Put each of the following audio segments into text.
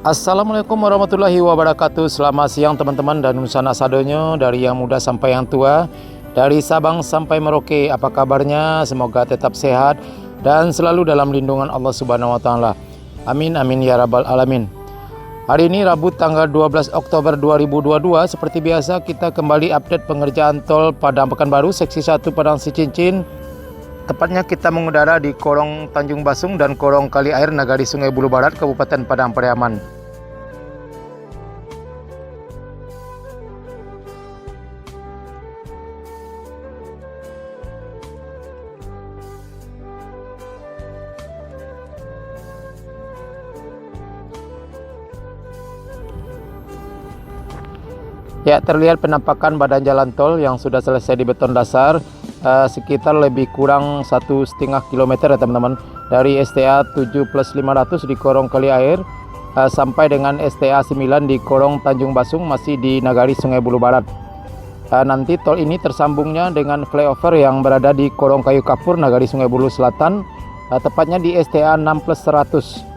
Assalamualaikum warahmatullahi wabarakatuh. Selamat siang teman-teman dan Nusana Sadonyo, dari yang muda sampai yang tua, dari Sabang sampai Merauke. Apa kabarnya? Semoga tetap sehat dan selalu dalam lindungan Allah Subhanahu wa taala. Amin amin ya rabbal alamin. Hari ini Rabu tanggal 12 Oktober 2022. Seperti biasa kita kembali update pengerjaan tol Padang Pekanbaru seksi 1 Padang Cicincin. Tepatnya kita mengudara di Korong Tanjung Basung dan Korong Kali Air Nagari Sungai Bulu Barat, Kabupaten Padang Pariaman. Ya, terlihat penampakan badan jalan tol yang sudah selesai di beton dasar, sekitar lebih kurang 1,5 km ya teman-teman, dari STA 7+500 di Korong Kali Air sampai dengan STA 9 di Korong Tanjung Basung, masih di Nagari Sungai Bulu Barat. Nanti tol ini tersambungnya dengan flyover yang berada di Korong Kayu Kapur Nagari Sungai Bulu Selatan, tepatnya di STA 6+100.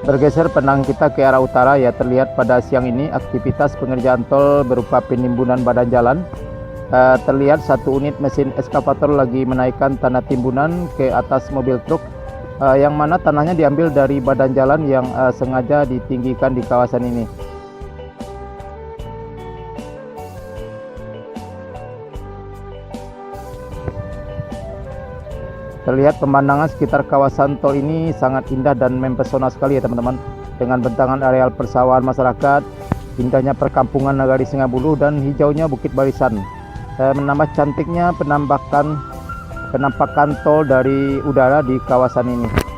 Bergeser pandang kita ke arah utara, ya terlihat pada siang ini aktivitas pengerjaan tol berupa penimbunan badan jalan. Terlihat satu unit mesin eskavator lagi menaikkan tanah timbunan ke atas mobil truk, yang mana tanahnya diambil dari badan jalan yang sengaja ditinggikan di kawasan ini. Terlihat pemandangan sekitar kawasan tol ini sangat indah dan mempesona sekali ya teman-teman, dengan bentangan areal persawahan masyarakat, indahnya perkampungan Nagari Sungai Bulu, dan hijaunya Bukit Barisan. Menambah cantiknya penampakan tol dari udara di kawasan ini.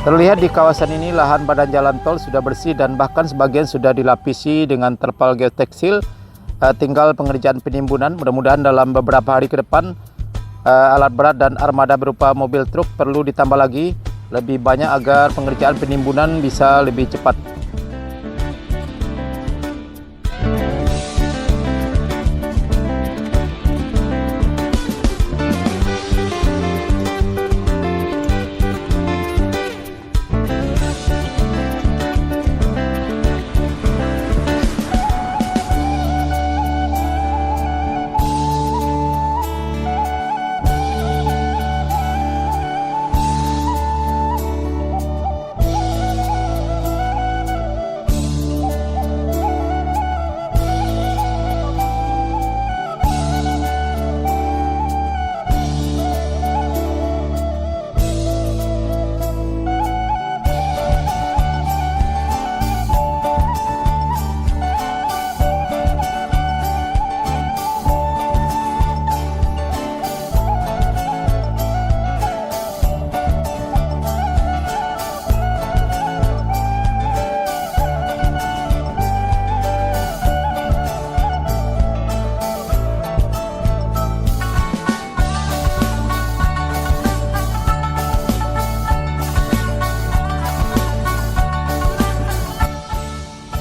Terlihat di kawasan ini lahan badan jalan tol sudah bersih dan bahkan sebagian sudah dilapisi dengan terpal geoteksil. Tinggal pengerjaan penimbunan. Mudah-mudahan dalam beberapa hari ke depan alat berat dan armada berupa mobil truk perlu ditambah lagi lebih banyak agar pengerjaan penimbunan bisa lebih cepat.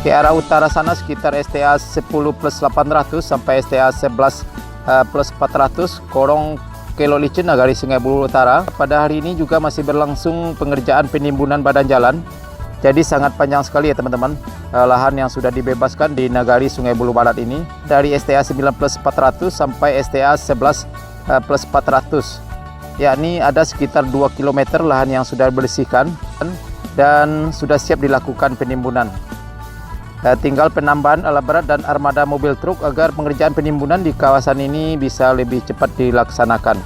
Ke arah utara sana sekitar STA 10 plus 800 sampai STA 11 plus 400 korong Kelo Licin Nagari Sungai Buloh Utara. Pada hari ini juga masih berlangsung pengerjaan penimbunan badan jalan. Jadi sangat panjang sekali ya teman-teman lahan yang sudah dibebaskan di Nagari Sungai Buloh Barat ini. Dari STA 9 plus 400 sampai STA 11 plus 400. Yakni ada sekitar 2 km lahan yang sudah dibersihkan dan sudah siap dilakukan penimbunan. Tinggal penambahan alat berat dan armada mobil truk agar pengerjaan penimbunan di kawasan ini bisa lebih cepat dilaksanakan.